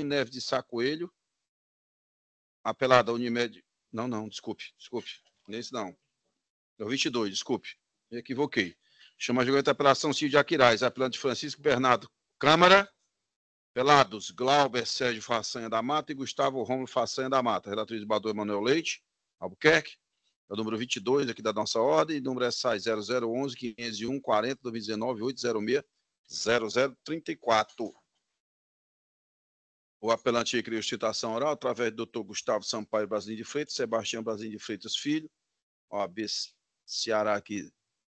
Neves de Sá Coelho, apelada Unimed. Não, desculpe. Nesse não. É o 22, desculpe. Me equivoquei. Chama a julgamento da apelação Cílio de Aquiraz, apelante Francisco Bernardo Câmara. Pelados, Glauber Sérgio Façanha da Mata e Gustavo Romulo Façanha da Mata. Relator desembargador Emanuel Leite, Albuquerque. É o número 22 aqui da nossa ordem. Número é SAI 0011 501 40 2019 806 0034. O apelante requeriu citação oral através do Dr. Gustavo Sampaio Brasilinho de Freitas, Sebastião Brasilinho de Freitas Filho, OAB Ceará aqui,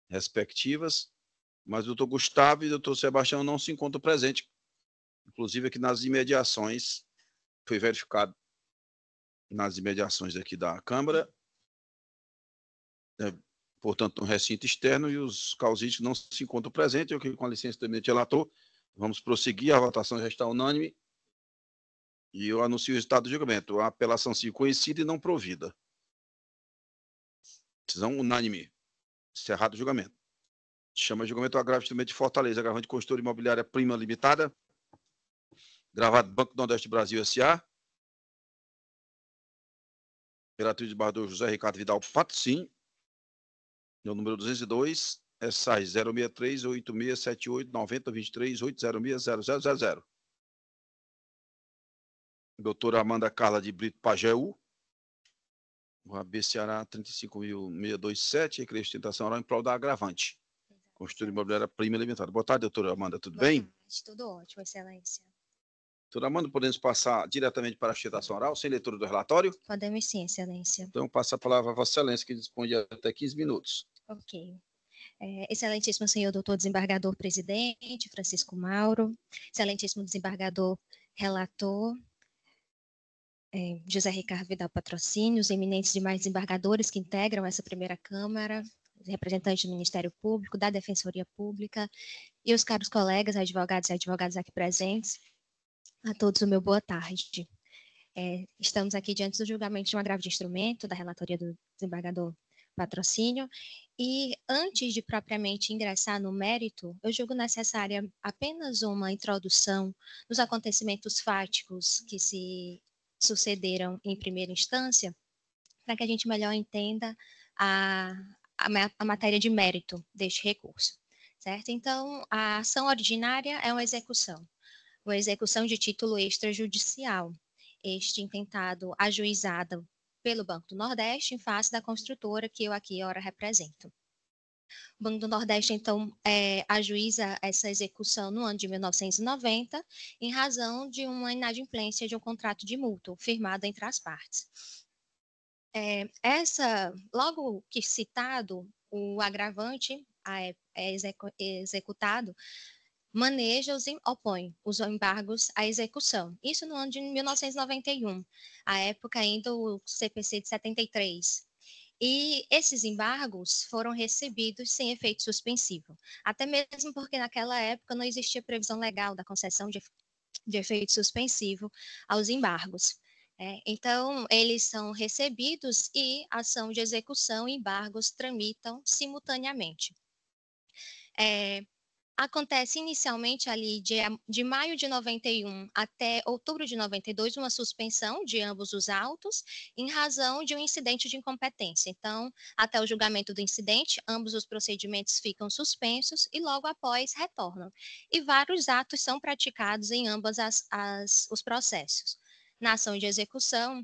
respectivas, mas o Dr. Gustavo e o Dr. Sebastião não se encontram presentes, inclusive aqui nas imediações, foi verificado nas imediações aqui da Câmara, portanto, no recinto externo, e os causídicos não se encontram presentes. Eu aqui, com a licença do eminente relator, vamos prosseguir, a votação já está unânime, e eu anuncio o resultado do julgamento. A apelação civil conhecida e não provida. Decisão unânime. Encerrado o julgamento. Chama de julgamento o agravo de Fortaleza, agravante de consultora imobiliária Prima Limitada, gravado Banco do Nordeste Brasil S.A., relator de desembargador José Ricardo Vidal Patrocínio, no número 202, SAI 063 8678 90 23 806 0000. Doutora Amanda Carla de Brito Pajeú, o AB Ceará 35.627, requerer sustentação oral em prol da agravante. Consultora imobiliária Prima Limitada. Boa tarde, doutora Amanda, tudo bem? Boa tarde, tudo ótimo, excelência. Doutora Amanda, podemos passar diretamente para a sustentação oral, sem leitura do relatório? Podemos sim, excelência. Então, passo a palavra a Vossa Excelência, que dispõe de até 15 minutos. Ok. Excelentíssimo senhor doutor desembargador presidente, Francisco Mauro, excelentíssimo desembargador relator, José Ricardo Vidal Patrocínio, os eminentes demais desembargadores que integram essa primeira Câmara, representantes do Ministério Público, da Defensoria Pública, e os caros colegas, advogados e advogadas aqui presentes, a todos o meu boa tarde. Estamos aqui diante do julgamento de um agravo de instrumento da relatoria do desembargador Patrocínio, e antes de propriamente ingressar no mérito, eu julgo necessária apenas uma introdução dos acontecimentos fáticos que se sucederam em primeira instância, para que a gente melhor entenda a matéria de mérito deste recurso, certo? Então, a ação originária é uma execução de título extrajudicial, este intentado ajuizado pelo Banco do Nordeste em face da construtora que eu aqui ora represento. O Banco do Nordeste, então, ajuiza essa execução no ano de 1990, em razão de uma inadimplência de um contrato de mútuo firmado entre as partes. Logo que citado, o agravante executado maneja opõe os embargos à execução. Isso no ano de 1991, a época ainda o CPC de 73. E esses embargos foram recebidos sem efeito suspensivo, até mesmo porque naquela época não existia previsão legal da concessão de efeito suspensivo aos embargos. Então, eles são recebidos e a ação de execução e embargos tramitam simultaneamente. Acontece inicialmente ali de maio de 91 até outubro de 92 uma suspensão de ambos os autos em razão de um incidente de incompetência. Então, até o julgamento do incidente, ambos os procedimentos ficam suspensos e logo após retornam. E vários atos são praticados em ambos os processos. Na ação de execução,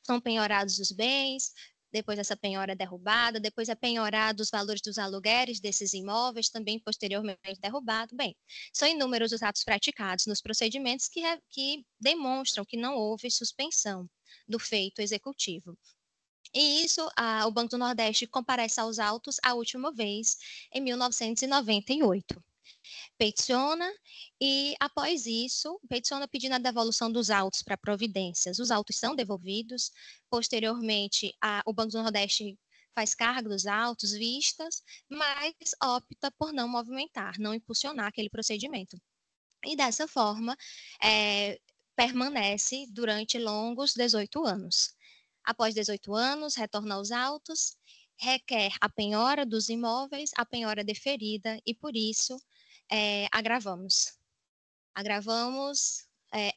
são penhorados os bens, depois essa penhora é derrubada, depois é penhorado os valores dos aluguéis desses imóveis, também posteriormente derrubado. Bem, são inúmeros os atos praticados nos procedimentos que demonstram que não houve suspensão do feito executivo. E isso, o Banco do Nordeste comparece aos autos a última vez em 1998. Peticiona e, após isso, peticiona pedindo a devolução dos autos para providências. Os autos são devolvidos. Posteriormente, o Banco do Nordeste faz cargo dos autos, vistas, mas opta por não movimentar, não impulsionar aquele procedimento. E, dessa forma, permanece durante longos 18 anos. Após 18 anos, retorna aos autos, requer a penhora dos imóveis, a penhora deferida, e, por isso, agravamos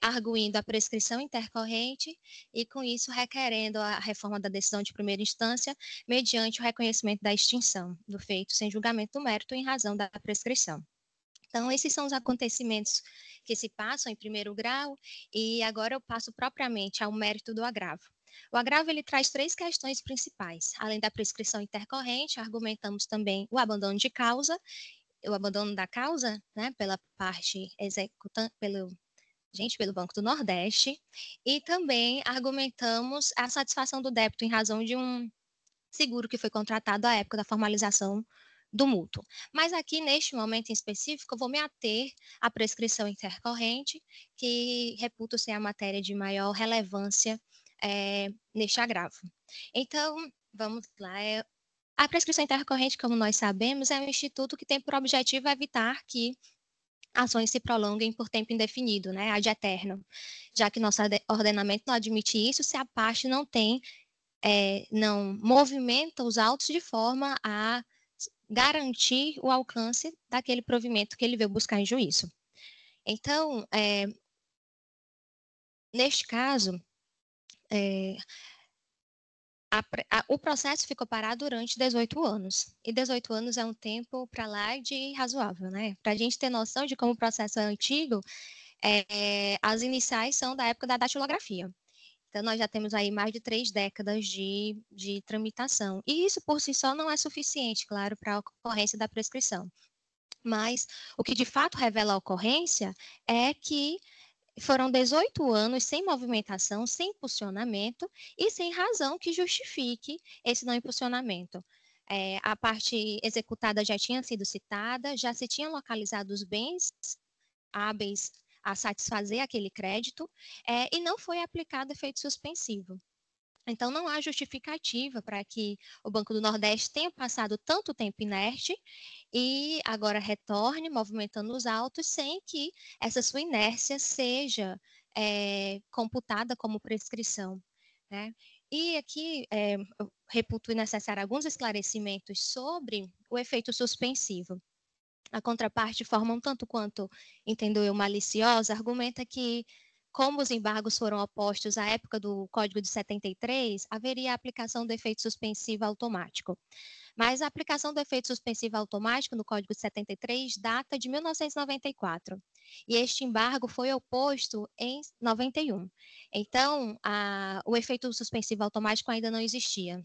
arguindo a prescrição intercorrente e, com isso, requerendo a reforma da decisão de primeira instância mediante o reconhecimento da extinção do feito sem julgamento do mérito em razão da prescrição. Então, esses são os acontecimentos que se passam em primeiro grau, e agora eu passo propriamente ao mérito do agravo. O agravo ele traz 3 questões principais. Além da prescrição intercorrente, argumentamos também o abandono de causa, o abandono da causa, né, pela parte executante, pelo Banco do Nordeste, e também argumentamos a satisfação do débito em razão de um seguro que foi contratado à época da formalização do mútuo. Mas aqui, neste momento em específico, eu vou me ater à prescrição intercorrente, que reputo ser a matéria de maior relevância neste agravo. Então, vamos lá. A prescrição intercorrente, como nós sabemos, é um instituto que tem por objetivo evitar que ações se prolonguem por tempo indefinido, né, ad eterno, já que nosso ordenamento não admite isso se a parte não não movimenta os autos de forma a garantir o alcance daquele provimento que ele veio buscar em juízo. Então, neste caso, o processo ficou parado durante 18 anos. E 18 anos é um tempo para lá de razoável, né? Para a gente ter noção de como o processo é antigo, as iniciais são da época da datilografia. Então, nós já temos aí mais de 3 décadas de tramitação. E isso, por si só, não é suficiente, claro, para a ocorrência da prescrição. Mas o que de fato revela a ocorrência é que foram 18 anos sem movimentação, sem impulsionamento e sem razão que justifique esse não impulsionamento. A parte executada já tinha sido citada, já se tinham localizado os bens hábeis a satisfazer aquele crédito, e não foi aplicado efeito suspensivo. Então, não há justificativa para que o Banco do Nordeste tenha passado tanto tempo inerte e agora retorne movimentando os autos sem que essa sua inércia seja computada como prescrição, né? E aqui eu reputo necessário alguns esclarecimentos sobre o efeito suspensivo. A contraparte, de forma um tanto quanto, entendo eu, maliciosa, argumenta que, como os embargos foram opostos à época do Código de 73, haveria a aplicação do efeito suspensivo automático. Mas a aplicação do efeito suspensivo automático no Código de 73 data de 1994. E este embargo foi oposto em 91. Então, o efeito suspensivo automático ainda não existia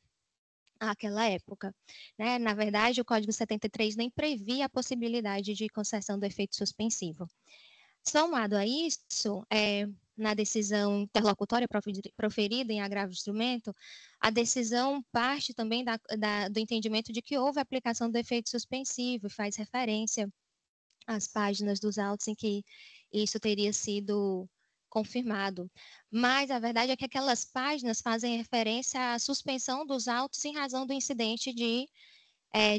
àquela época, né? Na verdade, o Código 73 nem previa a possibilidade de concessão do efeito suspensivo. Somado a isso, na decisão interlocutória proferida em agravo de instrumento, a decisão parte também do entendimento de que houve aplicação do efeito suspensivo e faz referência às páginas dos autos em que isso teria sido confirmado. Mas a verdade é que aquelas páginas fazem referência à suspensão dos autos em razão do incidente de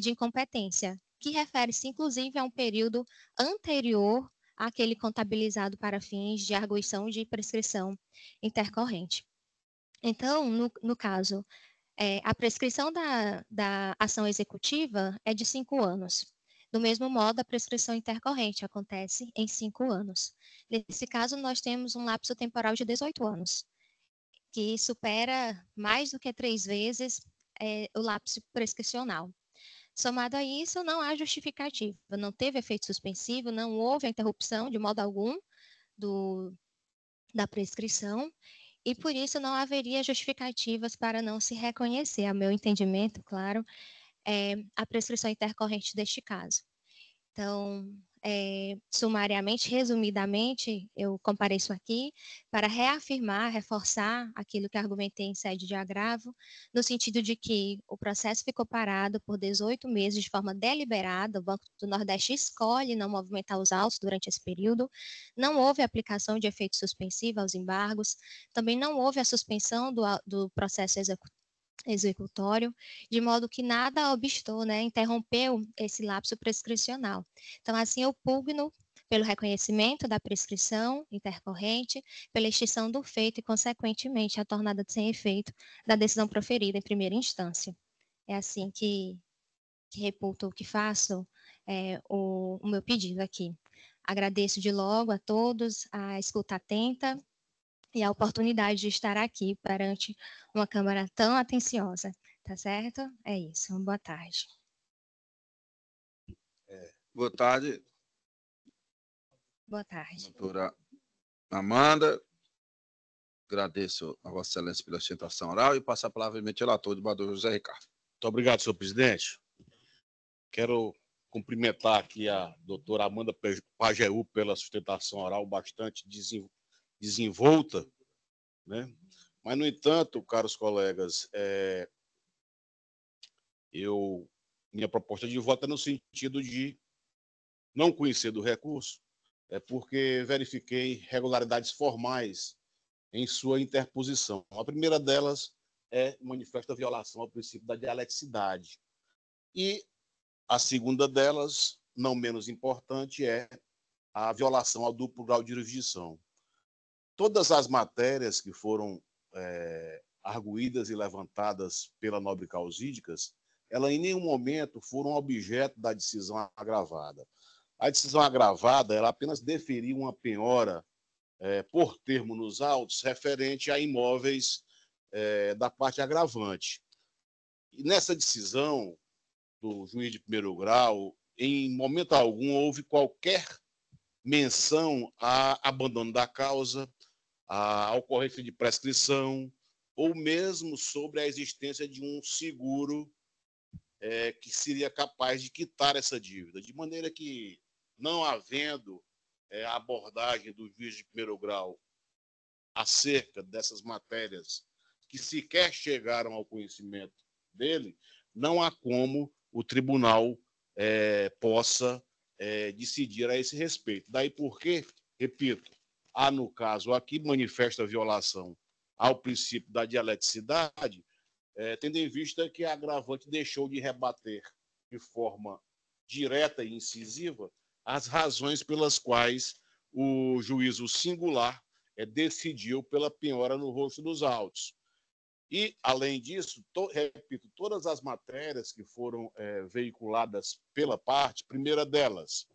incompetência, que refere-se inclusive a um período anterior àquele contabilizado para fins de arguição de prescrição intercorrente. Então, no caso, a prescrição da ação executiva é de 5 anos. Do mesmo modo, a prescrição intercorrente acontece em 5 anos. Nesse caso, nós temos um lapso temporal de 18 anos, que supera mais do que 3 vezes o lapso prescricional. Somado a isso, não há justificativa, não teve efeito suspensivo, não houve a interrupção de modo algum da prescrição, e por isso não haveria justificativas para não se reconhecer, a meu entendimento, claro, a prescrição intercorrente deste caso. Então, sumariamente, resumidamente, eu compareço aqui para reafirmar, reforçar aquilo que argumentei em sede de agravo, no sentido de que o processo ficou parado por 18 meses de forma deliberada, o Banco do Nordeste escolhe não movimentar os autos durante esse período, não houve aplicação de efeito suspensivo aos embargos, também não houve a suspensão do processo executório, de modo que nada obstou, né, interrompeu esse lapso prescricional. Então, assim, eu pugno pelo reconhecimento da prescrição intercorrente, pela extinção do feito e, consequentemente, a tornada sem efeito da decisão proferida em primeira instância. É assim que reputo, que faço o meu pedido aqui. agradeço de logo a todos a escuta atenta e a oportunidade de estar aqui perante uma Câmara tão atenciosa, tá certo? É isso, boa tarde. Boa tarde, Boa tarde. doutora Amanda. Agradeço a Vossa Excelência pela sustentação oral e passar a palavra ao relator, desembargador José Ricardo. Muito obrigado, senhor presidente. Quero cumprimentar aqui a doutora Amanda Pajeú pela sustentação oral bastante desenvolta, né? Mas, no entanto, caros colegas, minha proposta de voto é no sentido de não conhecer do recurso, porque verifiquei irregularidades formais em sua interposição. A primeira delas manifesta violação ao princípio da dialeticidade. E a segunda delas, não menos importante, é a violação ao duplo grau de jurisdição. Todas as matérias que foram arguídas e levantadas pela nobre causídicas, elas em nenhum momento foram objeto da decisão agravada. A decisão agravada, ela apenas deferiu uma penhora por termo nos autos referente a imóveis da parte agravante. E nessa decisão do juiz de primeiro grau, em momento algum houve qualquer menção a abandono da causa, a ocorrência de prescrição, ou mesmo sobre a existência de um seguro que seria capaz de quitar essa dívida. De maneira que, não havendo a abordagem do juiz de primeiro grau acerca dessas matérias que sequer chegaram ao conhecimento dele, não há como o tribunal possa decidir a esse respeito. Daí porque, repito, há no caso aqui manifesta violação ao princípio da dialeticidade, tendo em vista que a agravante deixou de rebater de forma direta e incisiva as razões pelas quais o juízo singular decidiu pela penhora no rosto dos autos. E, além disso, repito, todas as matérias que foram veiculadas pela parte, primeira delas,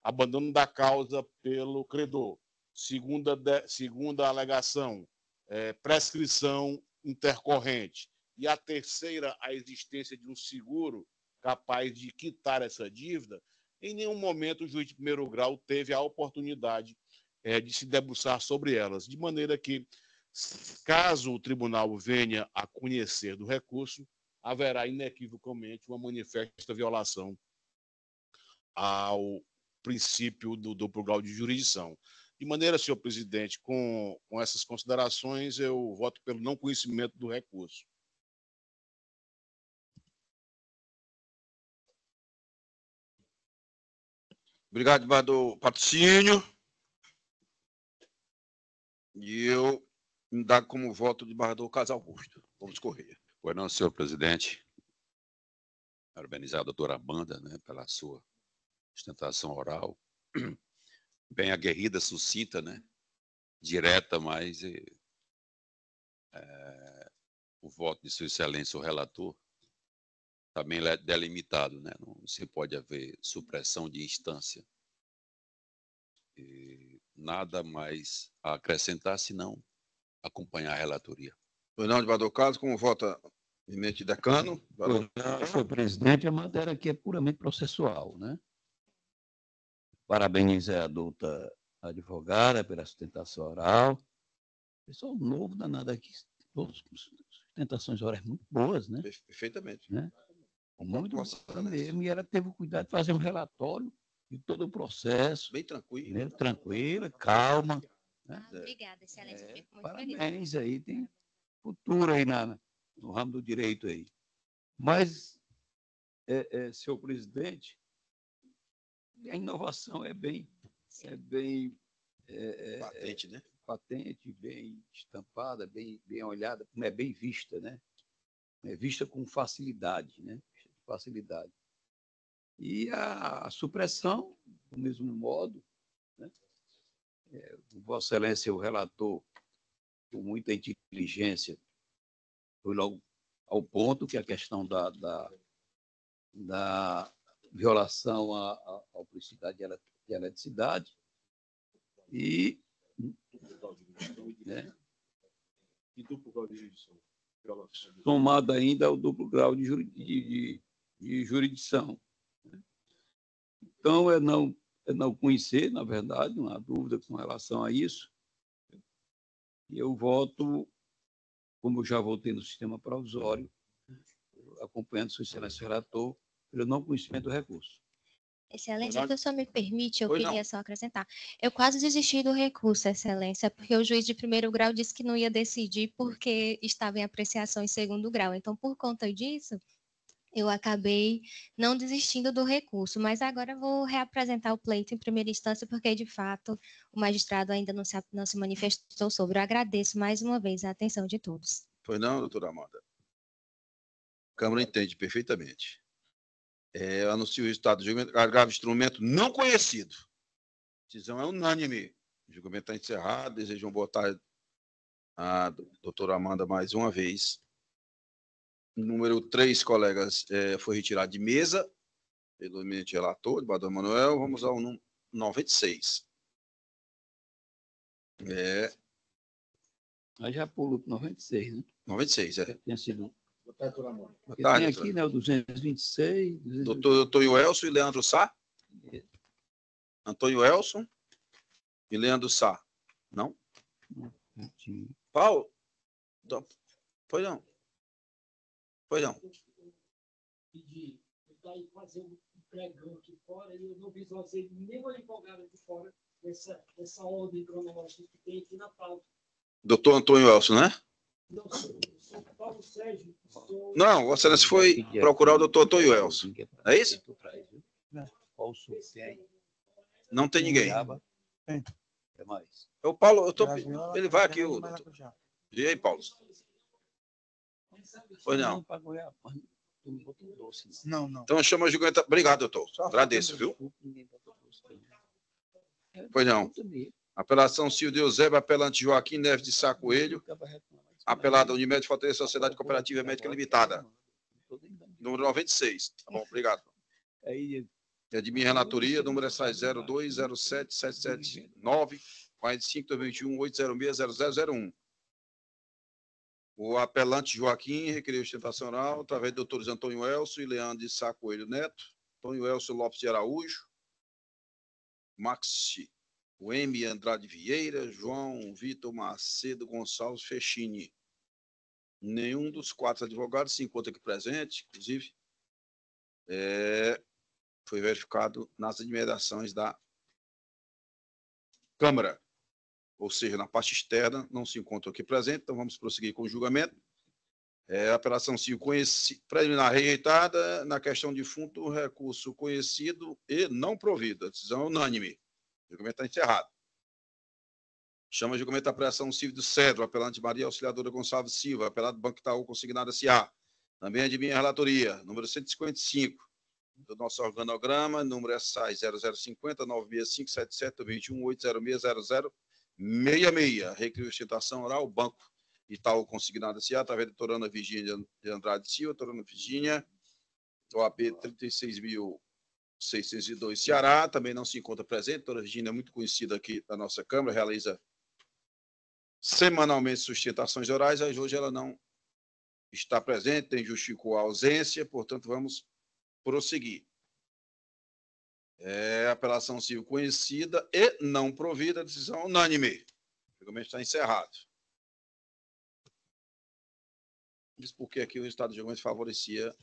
abandono da causa pelo credor. Segunda alegação, prescrição intercorrente. E a terceira, a existência de um seguro capaz de quitar essa dívida. Em nenhum momento o juiz de primeiro grau teve a oportunidade de se debruçar sobre elas, de maneira que, caso o tribunal venha a conhecer do recurso, haverá inequivocamente uma manifesta violação ao princípio do duplo grau de jurisdição. De maneira, senhor presidente, com essas considerações, eu voto pelo não conhecimento do recurso. Obrigado, desembargador Patrocínio. E eu indago como voto do desembargador Carlos Augusto. Vamos correr. Pois não, senhor presidente. Parabenizar a doutora Amanda, né, pela sua sustentação oral. Bem aguerrida, sucinta, né? Direta, mas o voto de sua excelência, o relator, também é delimitado, né? Não se pode haver supressão de instância. E nada mais a acrescentar, senão acompanhar a relatoria. Pois não, desembargador Carlos, como vota eminente decano? Senhor presidente, a matéria aqui é puramente processual, né? Parabenizar a douta advogada pela sustentação oral. Pessoal novo danado aqui, todas sustentações orais muito boas, né? Perfeitamente. Né? Muito boa mesmo. E ela teve o cuidado de fazer um relatório de todo o processo. Bem tranquilo. Né? Tranquila, calma. Né? Obrigada, excelência. Fico muito Parabéns aí, tem futuro aí no ramo do direito aí. Mas, senhor presidente, a inovação é bem patente, né? Patente, bem estampada, bem olhada, é bem vista, né? É vista com facilidade, né? Facilidade. E a supressão, do mesmo modo, né? Vossa Excelência, o relator, com muita inteligência, foi logo ao ponto que a questão da violação ao princípio de eletricidade e, né, somado ainda ao duplo grau de jurisdição. Então, é não conhecer, na verdade, não há dúvida com relação a isso. E eu voto, como eu já votei no sistema provisório, acompanhando o excelência relator, pelo não conhecimento do recurso. Excelência, se o senhor me permite, eu Pois queria não. só acrescentar. Eu quase desisti do recurso, Excelência, porque o juiz de primeiro grau disse que não ia decidir porque estava em apreciação em segundo grau. Então, por conta disso, eu acabei não desistindo do recurso, mas agora eu vou reapresentar o pleito em primeira instância, porque, de fato, o magistrado ainda não se manifestou sobre. Eu agradeço mais uma vez a atenção de todos. Pois não, doutora Amanda? A Câmara entende perfeitamente. Eu anuncio o resultado do julgamento. Agravo instrumento não conhecido. Decisão é unânime. O julgamento está encerrado. Desejo uma boa tarde à doutora Amanda mais uma vez. Número 3, colegas, foi retirado de mesa pelo eminente relator, de Bador Manuel. Vamos ao número 96. Aí já pulou para 96, né? 96, é. Tinha sido. Boa tarde, doutora Amanda. Boa Tem tarde, aqui, né, o 226. doutor Antônio Elson e Leandro Sá? Antônio Elson e Leandro Sá. Não? Paulo? Pois não. Pois não. Pedi para fazer um pregão aqui fora e eu não visualizei nenhuma empolgada aqui fora nessa ordem cronológica que tem aqui na pauta. Doutor Antônio Elson, né? Não, sou Paulo Sérgio. Não, Vossa Excelência foi procurar o doutor Antônio Elson. É isso? Qual o sul tem aí? Não tem ninguém. É mais. O Paulo, ele vai aqui, o doutor. E aí, Paulo? Pois não. Não. Então chama o julgamento. Obrigado, doutor. Agradeço, viu? Pois não. Apelação Silvio Eusébio, apelante Joaquim Neves de Sá Coelho. Apelada Unimed Fortaleza Sociedade Cooperativa Médica Limitada. Número 96. Tá bom, obrigado. É de minha relatoria, número é 02077779 45-2021-806-0001. O apelante Joaquim requeriu ostentação oral através de doutores Antônio Elson e Leandro de Sá Coelho Neto, Antônio Elson Lopes de Araújo, Maxi, o M. Andrade Vieira, João Vitor Macedo Gonçalves Fechini. Nenhum dos 4 advogados se encontra aqui presente, inclusive, foi verificado nas admirações da Câmara, ou seja, na parte externa, não se encontra aqui presente, então vamos prosseguir com o julgamento. Apelação civil preliminar rejeitada, na questão de fundo, recurso conhecido e não provido. A decisão é unânime. O julgamento está encerrado. Chama julgamento da apelação civil do Cedro, apelante Maria Auxiliadora Gonçalves Silva, apelado Banco Itaú, consignada SA. Também é de minha relatoria, número 155 do nosso organograma, número é SAI 0050-96577-21-806-0066. Requeriu ostentação oral, Banco Itaú, consignada SA, através da doutora Ana Virgínia de Andrade Silva, doutora Ana Virgínia, OAB 36.602, Ceará, também não se encontra presente. A doutora Virgínia é muito conhecida aqui da nossa Câmara, realiza semanalmente sustentações orais, mas hoje ela não está presente, tem justificou a ausência, portanto, vamos prosseguir. Apelação civil conhecida e não provida, decisão unânime. O julgamento está encerrado. Diz porque aqui o resultado do julgamento favorecia,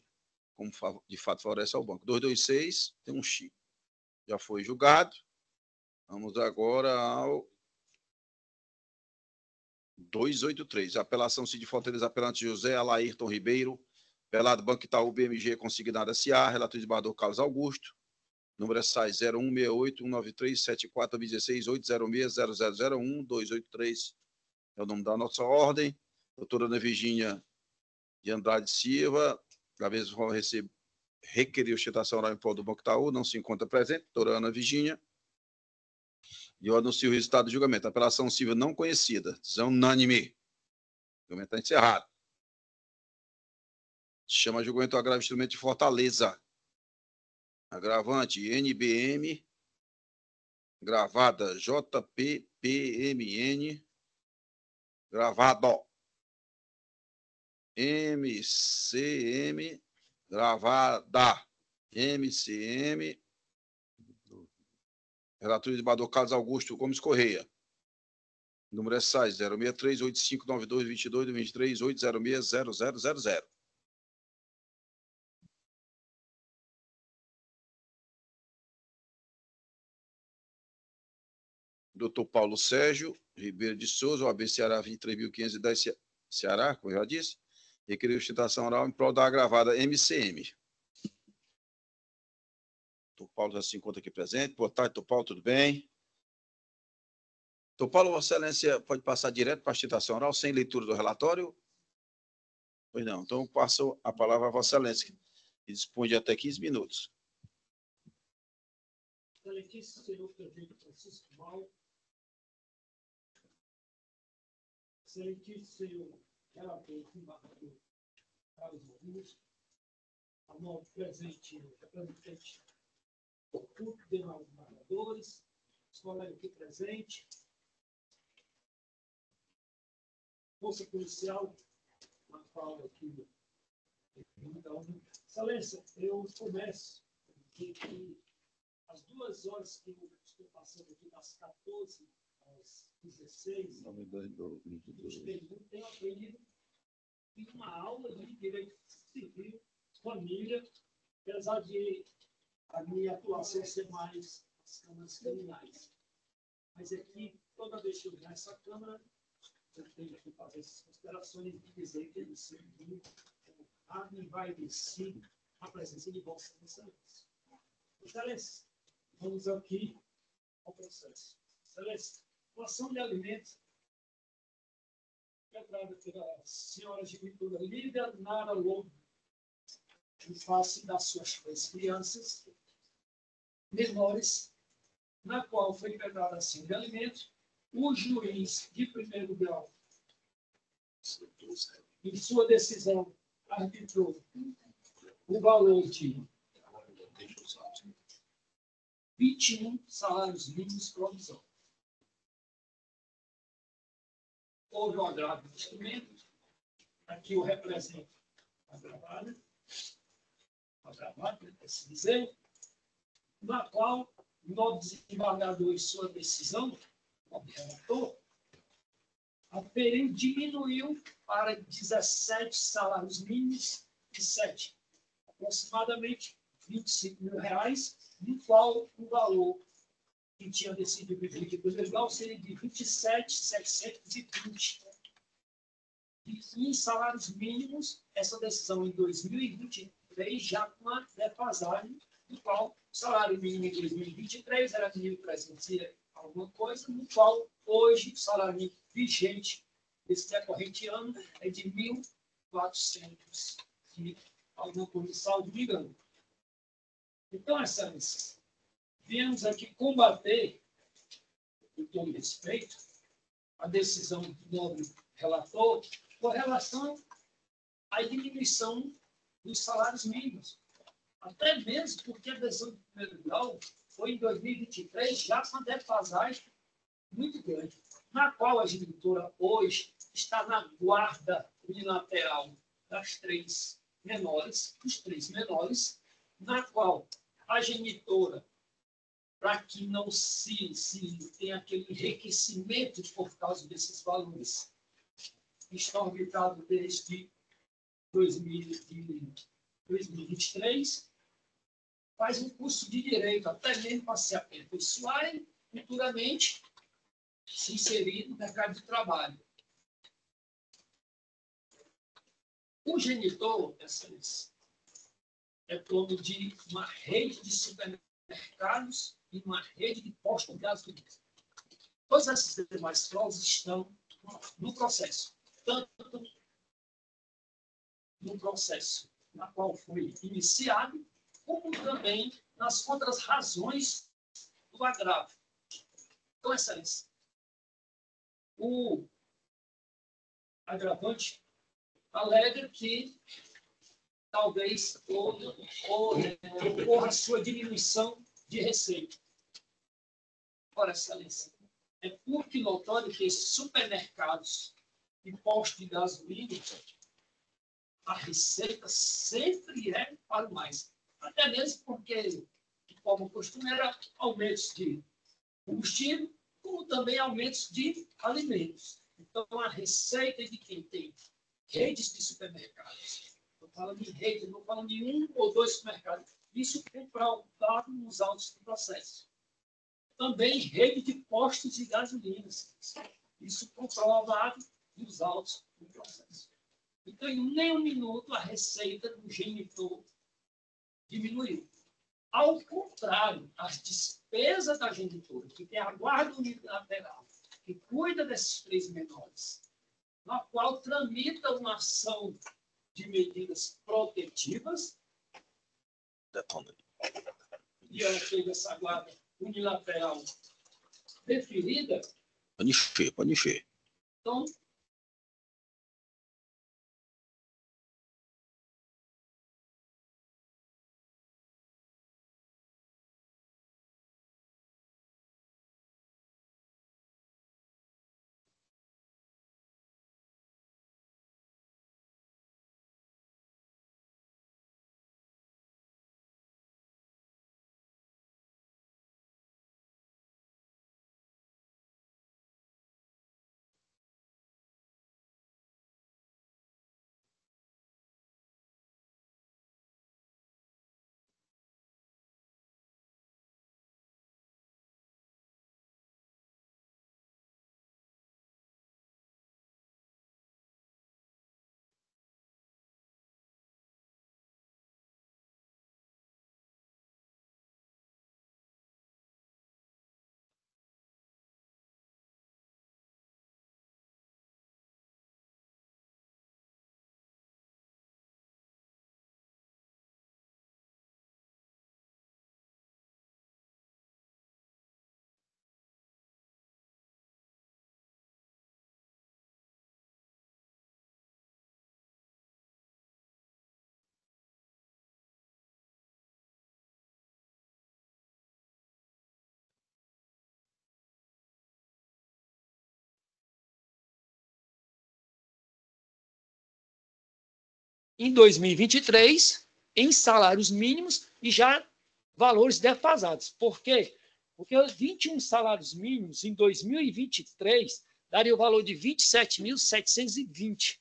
como de fato favorece ao banco. 226, tem um X. Já foi julgado. Vamos agora ao 283. Apelação civil de Fortaleza, apelante José Alairton Ribeiro, apelado Banco Itaú BMG, consignada SA, relator de Bardo Carlos Augusto, número é SAI 0168-193-7416-806-0001, 283 é o nome da nossa ordem. Doutora Ana Virgínia de Andrade Silva, da vez requeriu ostentação oral em prol do Banco Itaú, não se encontra presente. Doutora Ana Virgínia. E eu anuncio o resultado do julgamento. Apelação civil não conhecida. Decisão unânime. O julgamento está encerrado. Chama julgamento agravo instrumento de Fortaleza. Agravante NBM gravada JPPMN, gravado MCM, gravada MCM, relator de Bador Carlos Augusto Gomes Correia. Número SAI 063-8592-22-23-806-0000. Dr. Paulo Sérgio Ribeiro de Souza, OAB Ceará 23.510, Ceará, como eu já disse, requeriu sustentação oral em prol da agravada MCM. Dr. Paulo já se encontra aqui presente. Boa tarde, Dr. Paulo, tudo bem? Dr. Paulo, Vossa Excelência pode passar direto para a sustentação oral, sem leitura do relatório? Pois não, então passo a palavra a Vossa Excelência, que dispõe de até 15 minutos. Excelentíssimo senhor prefeito Francisco Mal, excelentíssimo senhor relator, embaixador Carlos Augusto, a novo presente representante do culto de demais embaixadores, os colegas aqui presentes, força policial, na qual aqui, então, excelência, eu começo que as 2 horas que eu estou passando aqui, das 14 às 16, eu tenho aprendido em uma aula de direito civil, família, apesar de a minha atuação ser mais nas câmaras criminais. Mas aqui, toda vez que eu venho nessa câmara, eu tenho que fazer essas considerações e dizer que ele sempre vai vencer a presença de Vossa Excelência. Excelência, vamos aqui ao processo. Excelência, doação de alimentos preparada pela senhora genitora Lívia Nara Lobo, em face das suas 3 crianças menores, na qual foi preparada ação de alimentos, o juiz de primeiro grau, em sua decisão, arbitrou o valor de 21 salários mínimos provisórios. Houve um agravo de instrumento, aqui eu represento a gravada, assim dizer, na qual o novo desembargador, em sua decisão, o relator, diminuiu para 17 salários mínimos e 7, aproximadamente R$25.000, no qual o valor que tinha decidido o legal seria de 27.720. E em salários mínimos, essa decisão em 2023, já com uma defasagem, do qual o salário mínimo em 2023 era 1.300 alguma coisa, no qual hoje o salário mínimo vigente desse decorrente ano é de 1.400 e alguma coisa, salvo me engano. Então, Excelência, viemos aqui combater, com todo respeito, a decisão do nobre relator com relação à diminuição dos salários mínimos. Até mesmo porque a decisão do primeiro grau foi em 2023, já com uma defasagem muito grande, na qual a genitora hoje está na guarda unilateral das 3 menores, dos 3 menores, na qual a genitora, para que não se tenha aquele enriquecimento por causa desses valores que estão arbitrados desde 2023, faz um curso de direito, até mesmo para se aperfeiçoar e futuramente se inserir no mercado de trabalho. O genitor, é dono de uma rede de supermercados e uma rede de postos de gasolina. Todas essas demais cláusulas estão no processo, tanto no processo na qual foi iniciado, como também nas outras razões do agravo. Então, Excelência, o agravante alega que talvez ocorra a sua diminuição de receita. Ora, excelência, é público e notório que esses supermercados e postos de gasolina, a receita sempre é para mais. Até mesmo porque, como costume, era aumentos de combustível, como também aumentos de alimentos. Então, a receita de quem tem redes de supermercados, estou falando de rede, não falando de um ou dois supermercados, isso comprovado nos autos do processo. Também rede de postos de gasolinas, isso comprovado nos autos do processo. Então, em nem um minuto, a receita do genitor diminuiu. Ao contrário, as despesas da genitora, que tem a guarda unilateral, que cuida desses 3 menores, na qual tramita uma ação de medidas protetivas, e ela teve essa guarda unilateral deferida. Pode encher. Então, em 2023, em salários mínimos e já valores defasados. Por quê? Porque os 21 salários mínimos em 2023 daria o valor de 27.720.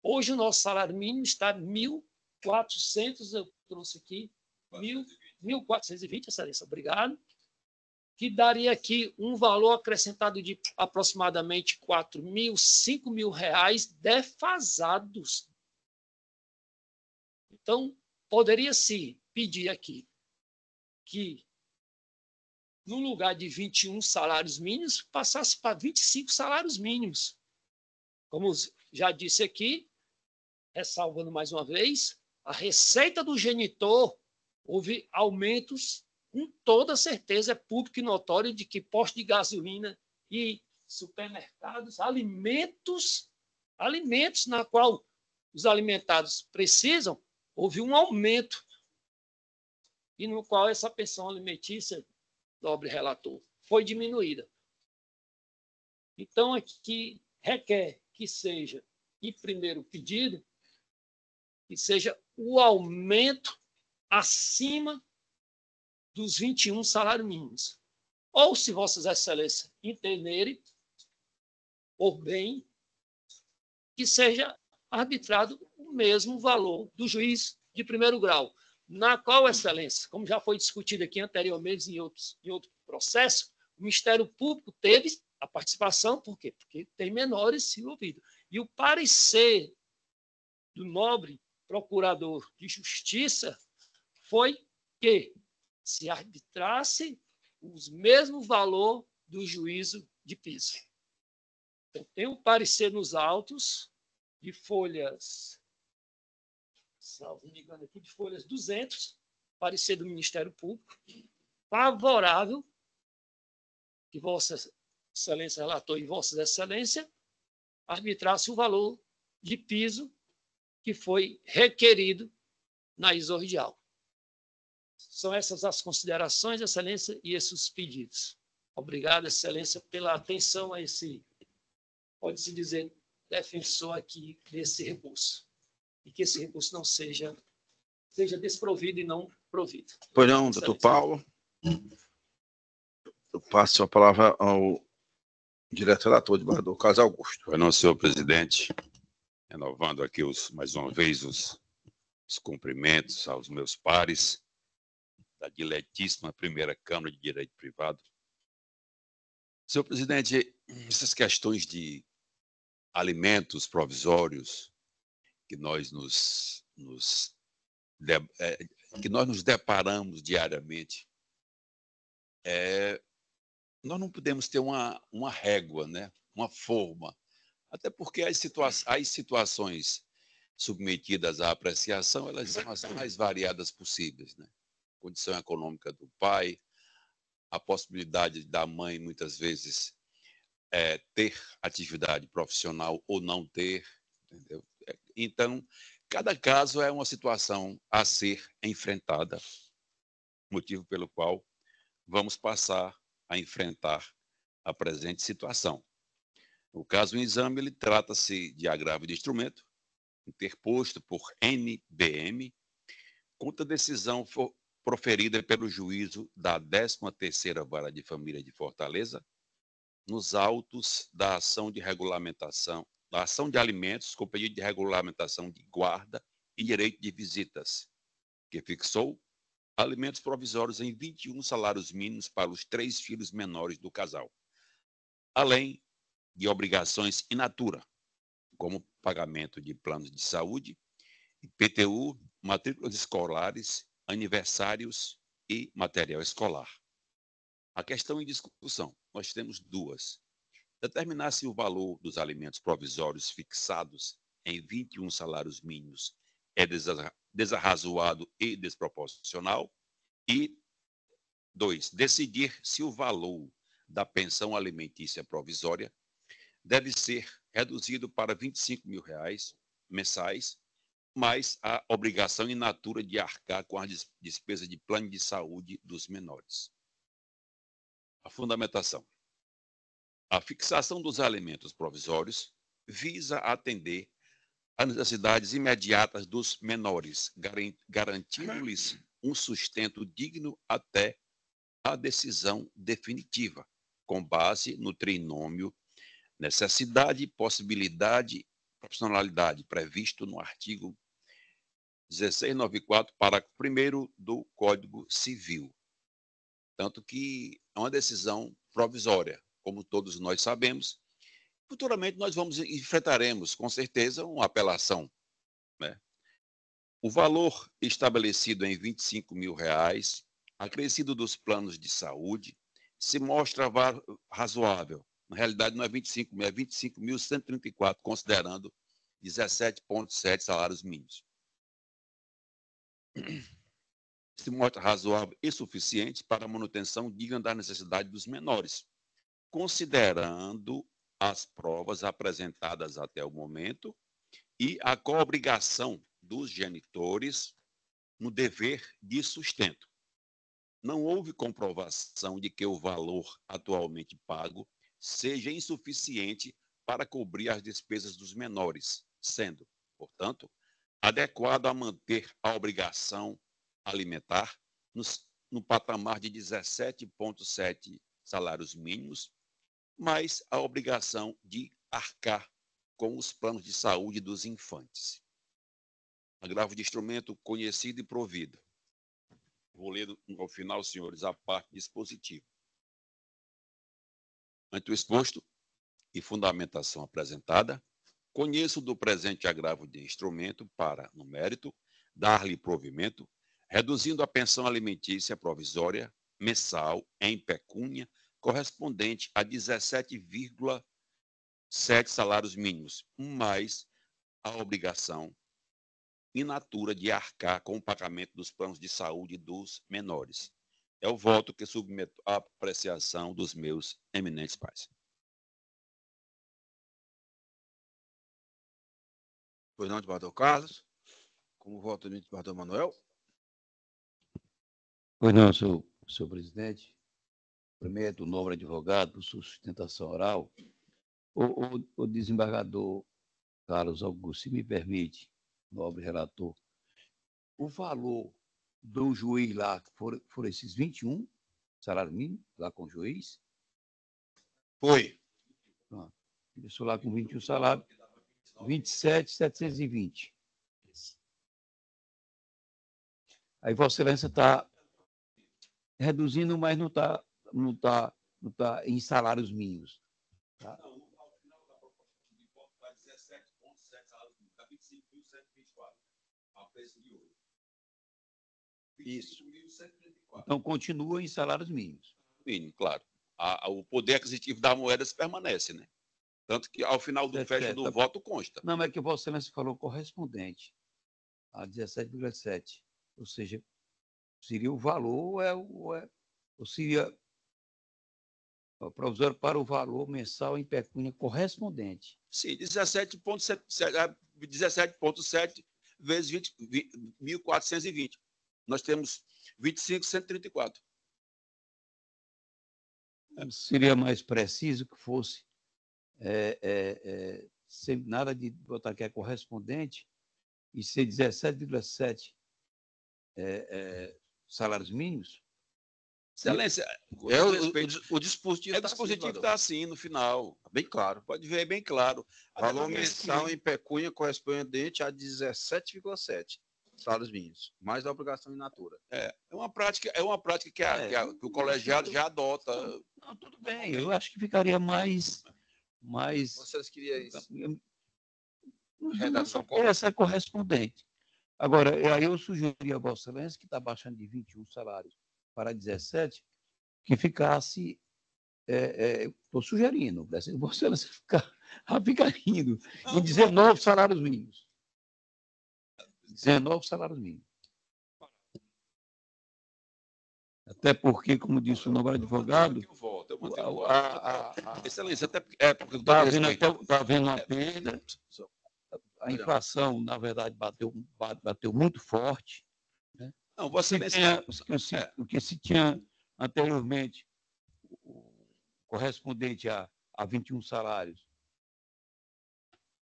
Hoje o nosso salário mínimo está 1.400, eu trouxe aqui, 1.420, excelência, obrigado, que daria aqui um valor acrescentado de aproximadamente 4.000, 5.000 reais defasados. Então, poderia-se pedir aqui que, no lugar de 21 salários mínimos, passasse para 25 salários mínimos. Como já disse aqui, ressalvando mais uma vez, a receita do genitor, houve aumentos, com toda certeza, é público e notório de que postos de gasolina e supermercados, alimentos na qual os alimentados precisam, houve um aumento, e no qual essa pensão alimentícia, nobre relator, foi diminuída. Então, aqui requer que seja, em primeiro pedido, que seja o aumento acima dos 21 salários mínimos. Ou, se Vossas Excelências entenderem, por bem, que seja arbitrado o mesmo valor do juiz de primeiro grau, na qual, Excelência, como já foi discutido aqui anteriormente em outro processo, o Ministério Público teve a participação, por quê? Porque tem menores envolvidos. E o parecer do nobre procurador de justiça foi que se arbitrasse o mesmo valor do juízo de piso. Então, tem um parecer nos autos de folhas, salvo me engano aqui, de folhas 200, parecer do Ministério Público, favorável, que Vossa Excelência relator e Vossas Excelências arbitrasse o valor de piso que foi requerido na exordial. São essas as considerações, Excelência, e esses pedidos. Obrigado, Excelência, pela atenção a esse, pode-se dizer, defensor aqui desse recurso. E que esse recurso não seja desprovido e não provido. Pois não, doutor Paulo. Eu passo a palavra ao diretor relator, desembargador Carlos Augusto. Pois não, senhor presidente, renovando aqui mais uma vez os cumprimentos aos meus pares da diletíssima primeira Câmara de Direito Privado. Senhor presidente, essas questões de alimentos provisórios que nós nos deparamos diariamente, nós não podemos ter uma régua, né? Uma forma, até porque as situações submetidas à apreciação, elas são as mais variadas possíveis, né? Condição econômica do pai, a possibilidade da mãe, muitas vezes, ter atividade profissional ou não ter, entendeu? Então, cada caso é uma situação a ser enfrentada, motivo pelo qual vamos passar a enfrentar a presente situação. No caso, o exame, ele trata-se de agravo de instrumento, interposto por NBM, contra decisão proferida pelo juízo da 13ª Vara de Família de Fortaleza, nos autos da ação de regulamentação, da ação de alimentos com pedido de regulamentação de guarda e direito de visitas, que fixou alimentos provisórios em 21 salários mínimos para os 3 filhos menores do casal, além de obrigações in natura, como pagamento de planos de saúde, IPTU, matrículas escolares, aniversários e material escolar. A questão em discussão, nós temos duas. Determinar se o valor dos alimentos provisórios fixados em 21 salários mínimos é desarrazoado e desproporcional. E 2, decidir se o valor da pensão alimentícia provisória deve ser reduzido para R$ 25.000 mensais, mais a obrigação in natura de arcar com as despesas de plano de saúde dos menores. A fundamentação. A fixação dos alimentos provisórios visa atender às necessidades imediatas dos menores, garantindo-lhes um sustento digno até a decisão definitiva, com base no trinômio necessidade, possibilidade, proporcionalidade, previsto no artigo 1694, parágrafo 1º do Código Civil. Tanto que é uma decisão provisória, como todos nós sabemos. Futuramente nós enfrentaremos, com certeza, uma apelação, né? O valor estabelecido em R$ 25.000, acrescido dos planos de saúde, se mostra razoável. Na realidade, não é 25.000, é 25.134, considerando 17,7 salários mínimos. Se mostra razoável e suficiente para a manutenção digna da necessidade dos menores, considerando as provas apresentadas até o momento e a coobrigação dos genitores no dever de sustento. Não houve comprovação de que o valor atualmente pago seja insuficiente para cobrir as despesas dos menores, sendo, portanto, adequado a manter a obrigação alimentar no patamar de 17,7 salários mínimos, mais a obrigação de arcar com os planos de saúde dos infantes. Agravo de instrumento conhecido e provido. Vou ler ao final, senhores, a parte dispositiva. Ante o exposto e fundamentação apresentada, conheço do presente agravo de instrumento para, no mérito, dar-lhe provimento, reduzindo a pensão alimentícia provisória mensal em pecúnia correspondente a 17,7 salários mínimos, mais a obrigação in natura de arcar com o pagamento dos planos de saúde dos menores. É o voto que submeto à apreciação dos meus eminentes pais. Pois não, desembargador Carlos. Como voto do desembargador Manuel. Pois não, senhor presidente. Prometo, nobre advogado, por sua sustentação oral. O desembargador Carlos Augusto, se me permite, nobre relator, o valor do juiz lá, que foram esses 21 salário mínimo, lá com o juiz? Foi. Pronto. Começou lá com 21 salários, 27.720. Aí Vossa Excelência está reduzindo, mas não está em salários mínimos. Tá? Não, ao final da proposta de voto está 17,7 salários mínimos, está 25.124, a preço de hoje. Isso. 25.134. Então, continua em salários mínimos. Mínimo, claro. O poder aquisitivo das moedas permanece, né? Tanto que ao final do fecho do voto consta. Não, mas é que Vossa Excelência falou correspondente a 17,7. Ou seja, seria o valor, ou seria o provisório para o valor mensal em pecúnia correspondente. Sim, 17,7 vezes 1.420. Nós temos 25.134. Seria mais preciso que fosse, sem nada de botar que é correspondente, e ser 17,7 salários mínimos? Excelência, O dispositivo está assim no final. bem claro. Pode ver bem claro. Valor mensal em pecúnia correspondente a 17,7 salários mínimos, mais a obrigação in natura. É uma prática que o colegiado já adota. Não, tudo bem, eu acho que ficaria mais Vocês queriam isso? Essa é correspondente. Agora, aí eu sugeri a Vossa Excelência, que está baixando de 21 salários para 17, que ficasse, estou sugerindo, Vossa Excelência fica rindo, em 19 salários mínimos. 19 salários mínimos. Até porque, como disse o nobre advogado, Excelência, até porque está havendo uma perda. A inflação, na verdade, bateu muito forte. Né? Não, Vossa Excelência, o que se tinha anteriormente, correspondente a 21 salários,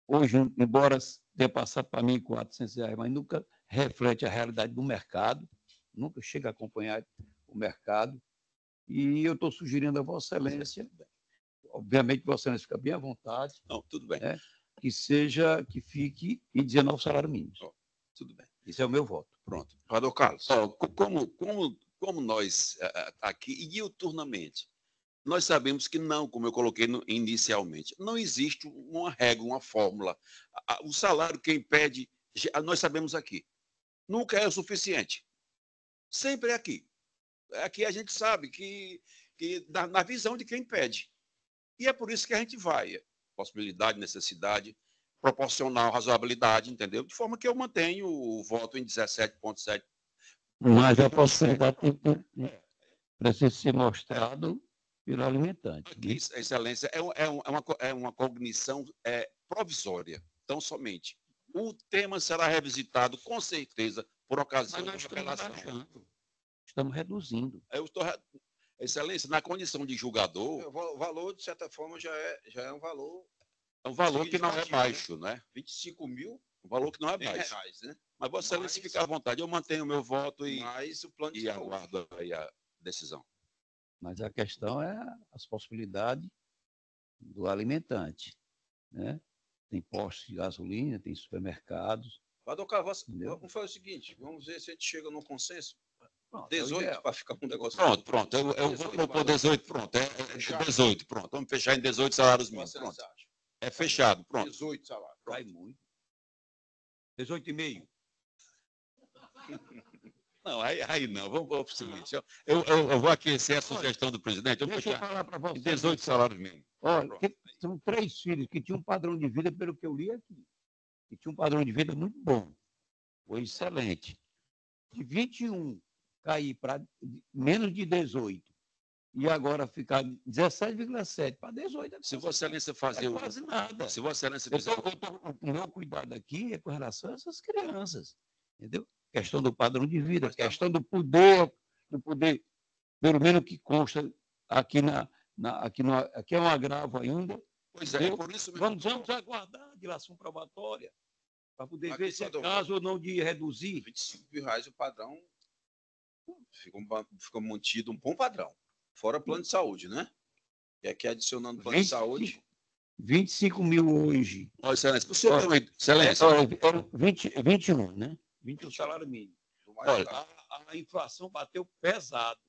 hoje, embora tenha passado para mim R$400, mas nunca reflete a realidade do mercado, nunca chega a acompanhar o mercado. E eu estou sugerindo a Vossa Excelência, obviamente, Vossa Excelência fica bem à vontade. Não, tudo bem. Que fique em 19 salários mínimos. Tudo bem. Esse é o meu voto. Pronto. Rador Carlos. Como nós, aqui, e diuturnamente, nós sabemos que não, como eu coloquei inicialmente, não existe uma regra, uma fórmula. O salário, quem pede, nós sabemos aqui, nunca é o suficiente. Sempre é aqui. Aqui a gente sabe que na visão de quem pede. E é por isso que a gente vai. Possibilidade, necessidade, proporcional, razoabilidade, entendeu? De forma que eu mantenho o voto em 17,7. Mas a possibilidade precisa ser mostrado pelo alimentante. Aqui, Excelência, é uma cognição provisória, tão somente. O tema será revisitado, com certeza, por ocasião da apelação. Estamos reduzindo. Excelência, na condição de julgador... O valor, de certa forma, já é um valor... É um valor que não é baixo, né? 25 mil um valor que não é baixo. reais, né? Mas Vossa Excelência fica à vontade. Eu mantenho o meu voto e o plano de aguardo aí a decisão. Mas a questão é as possibilidades do alimentante. Né? Tem postos de gasolina, tem supermercados. Rador Carlos, vamos fazer o seguinte, vamos ver se a gente chega num consenso. 18 para ficar um negócio. Pronto. Eu vou propor 18, pronto. 18, pronto. Vamos fechar em 18 salários mínimos. Pronto. É fechado, pronto. 18 salários. Vai muito. 18,5. Não, aí não. Vamos para o seguinte. Eu vou aquecer a sugestão do presidente. Deixa eu falar para você. 18 salários mínimos. Olha, são 3 filhos que tinham um padrão de vida, pelo que eu li aqui, que tinha um padrão de vida muito bom. Foi excelente. De 21 cair para menos de 18 e agora ficar 17,7 para 18. Se Vossa Excelência fazer quase nada. Se Vossa Excelência fizer... O meu cuidado aqui é com relação a essas crianças, entendeu? Questão do padrão de vida, questão do poder para poder, pelo menos que consta aqui aqui é um agravo ainda. Pois é, por isso mesmo. Vamos aguardar a dilação probatória para poder Aqui, ver se é doutor, caso ou não de reduzir. R$ 25.000 o padrão ficou mantido um bom padrão. Fora plano de saúde, né? E aqui adicionando plano de saúde. 25 mil hoje. Ó, Excelência, o senhor tem uma... Excelência, 21, né? 21 salário mínimo. olha, A inflação bateu pesado.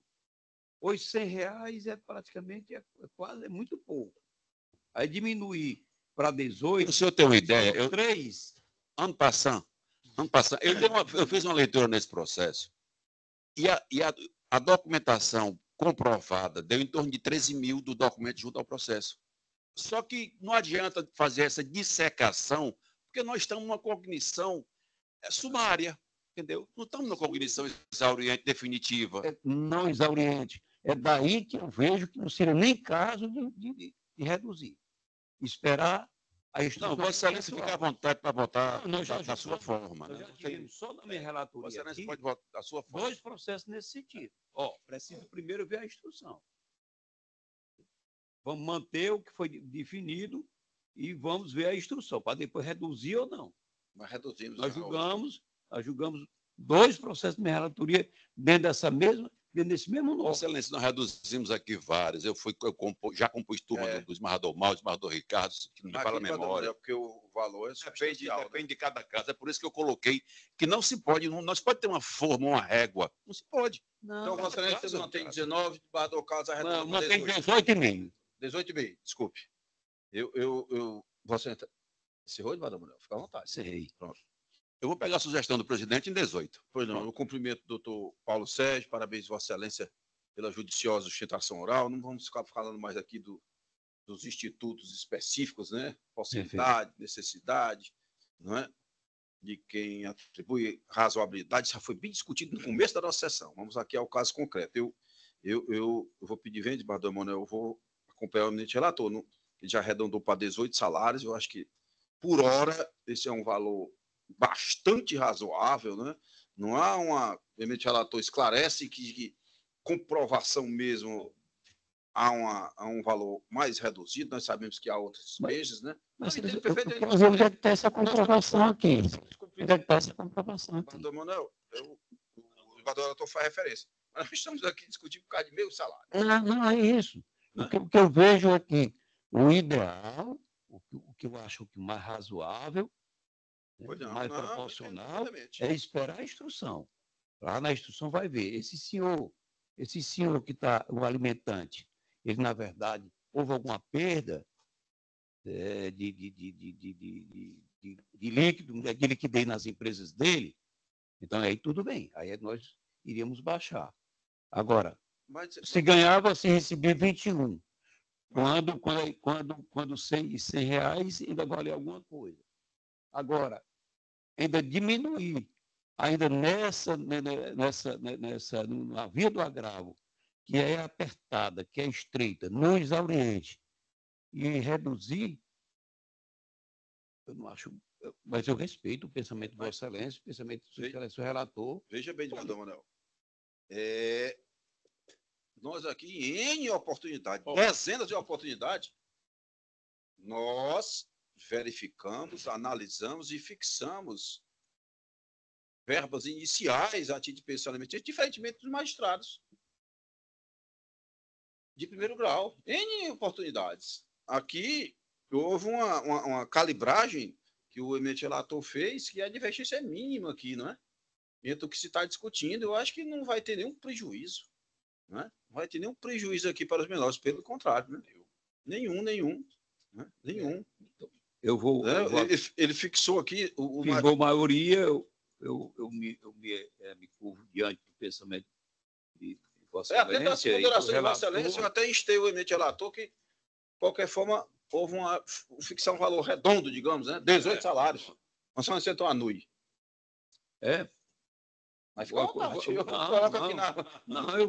Hoje, R$100 é praticamente, é muito pouco. Aí diminuir para 18. o senhor tem uma ideia? Eu, 3. Ano passado, eu fiz uma leitura nesse processo e a documentação comprovada deu em torno de 13 mil do documento junto ao processo. Só que não adianta fazer essa dissecação, porque nós estamos numa cognição sumária, entendeu? Não estamos numa cognição exauriente definitiva. Não exauriente. É daí que eu vejo que não seria nem caso de reduzir. Esperar a instrução. Não, Vossa Excelência fica à vontade para votar da sua forma. Nós já tivemos só na minha relatoria Vossa Excelência aqui, pode votar da sua forma. 2 processos nesse sentido. Preciso primeiro ver a instrução. Vamos manter o que foi definido e vamos ver a instrução, para depois reduzir ou não. Nós reduzimos. Nós julgamos 2 processos de minha relatoria dentro desse mesmo nome. Vossa Excelência, nós reduzimos aqui vários. Já compus turma do Esmarrador Mal, do Esmarrador Ricardo, que não me fala a memória. Porque o valor depende de cada caso. É por isso que eu coloquei que não se pode ter uma forma, uma régua. Não se pode. Não, então, Vossa Excelência, você mantém 19, Esmarrador Carlos arredondou não tem 18,5. 18,5, desculpe. Vossa Excelência, encerrou, Eduardo Manuel? Fica à vontade. Sei. Pronto. Eu vou pegar a sugestão do presidente em 18. Pois não, eu cumprimento o doutor Paulo Sérgio, parabéns, Vossa Excelência, pela judiciosa sustentação oral. Não vamos ficar falando mais aqui dos institutos específicos, né? Possibilidade, necessidade, não é? De quem atribui razoabilidade. Já foi bem discutido no começo da nossa sessão. Vamos aqui ao caso concreto. Eu vou pedir, vem, Eduardo Manuel, eu vou acompanhar o eminente relator. Ele já arredondou para 18 salários. Eu acho que, por hora, esse é um valor bastante razoável, né? Não há o eminente relator esclarece que comprovação mesmo há um valor mais reduzido. Nós sabemos que há outros meses, né? Mas onde é que está essa comprovação aqui? Onde é que está essa comprovação aqui? Doutor Manuel, o jogador relator faz referência. Mas nós estamos aqui discutindo por causa de meio salário. Não é isso. O que eu vejo é que o ideal, o que eu acho que o mais razoável, mais proporcional, é esperar a instrução. Lá na instrução vai ver. Esse senhor que está, o alimentante, ele, na verdade, houve alguma perda de líquido, de liquidez nas empresas dele, então aí tudo bem. Aí nós iríamos baixar. Agora, se ganhava, se recebia 21. Quando R$100 ainda vale alguma coisa. Agora, ainda diminuir, ainda na via do agravo, que é apertada, que é estreita, não exauriente, e reduzir, eu não acho, mas eu respeito o pensamento de Vossa Excelência, o pensamento do Sua Excelência, o relator. Veja bem, doutor Manuel. Nós aqui, em N oportunidades, dezenas de oportunidades, nós verificamos, analisamos e fixamos verbas iniciais a título de pensão alimentício, diferentemente dos magistrados de primeiro grau, em oportunidades. Aqui houve uma calibragem que o eminente relator fez, que a divergência é mínima aqui, não é? Entre o que se está discutindo, eu acho que não vai ter nenhum prejuízo, não é? Não vai ter nenhum prejuízo aqui para os menores, pelo contrário, né? Nenhum, né? Nenhum. Eu vou. Ele fixou aqui a maioria, eu me curvo diante do pensamento de Vossa Excelência. Até das considerações de Vossa Excelência, eu até instei o eminente relator que, de qualquer forma, houve uma fixar um valor redondo, digamos, né? 18 salários. Nós só acertou a NUI. Mas eu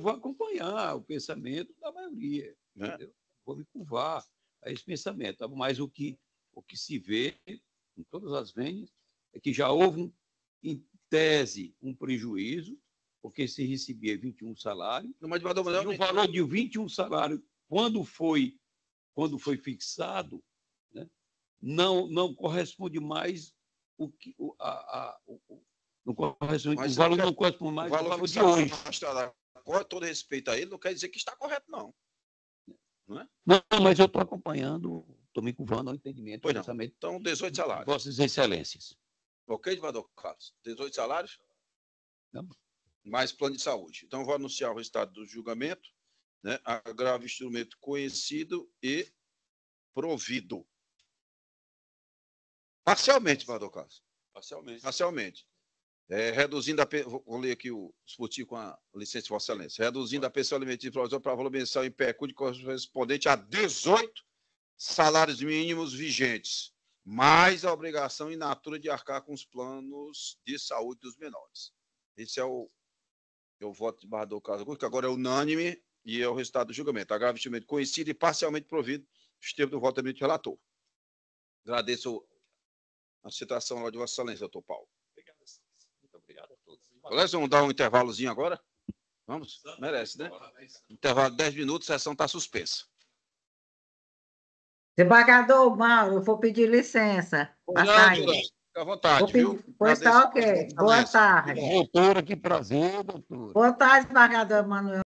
vou acompanhar o pensamento da maioria. Entendeu? Vou me curvar a esse pensamento. Mas o que se vê em todas as vênias é que já houve, em tese, um prejuízo, porque se recebia 21 salários, Não, mas desembargador e Manuel, o valor de 21 salários, quando foi fixado, né, não corresponde mais não corresponde, Mas o você não valor quer- não corresponde mais o ao valor valor de fixado hoje. na estrada, com todo respeito a ele, não quer dizer que está correto, não. Não, mas eu estou acompanhando, estou me curvando ao entendimento Pois do não. orçamento Então, 18 de salários. Vossas Excelências. Ok, desembargador Carlos? 18 salários? Não. Mais plano de saúde. Então, vou anunciar o resultado do julgamento, né? Agravo instrumento conhecido e provido. Parcialmente, desembargador Carlos. Parcialmente. Parcialmente. Reduzindo a... Vou ler aqui o dispositivo com a licença de Vossa Excelência. Reduzindo a pensão alimentícia provisória para valor mensal em pecúlio correspondente a 18 salários mínimos vigentes, mais a obrigação in natura de arcar com os planos de saúde dos menores. Esse é o voto de desembargador Carlos Augusto, que agora é unânime e é o resultado do julgamento. Agravo instrumento conhecido e parcialmente provido, sistema do voto do relator. Agradeço a citação lá de Vossa Excelência, doutor Paulo. Muito obrigado a todos. Beleza? Vamos dar um intervalozinho agora? Vamos? Merece, né? Intervalo de 10 minutos, a sessão está suspensa. Desembargador Mauro, eu vou pedir licença. Não, sair. fica à vontade, Vou pedir- viu? Pois tá Agradeço. ok. Boa tarde. Doutora, que prazer, doutora. Boa tarde, desembargador Manuel.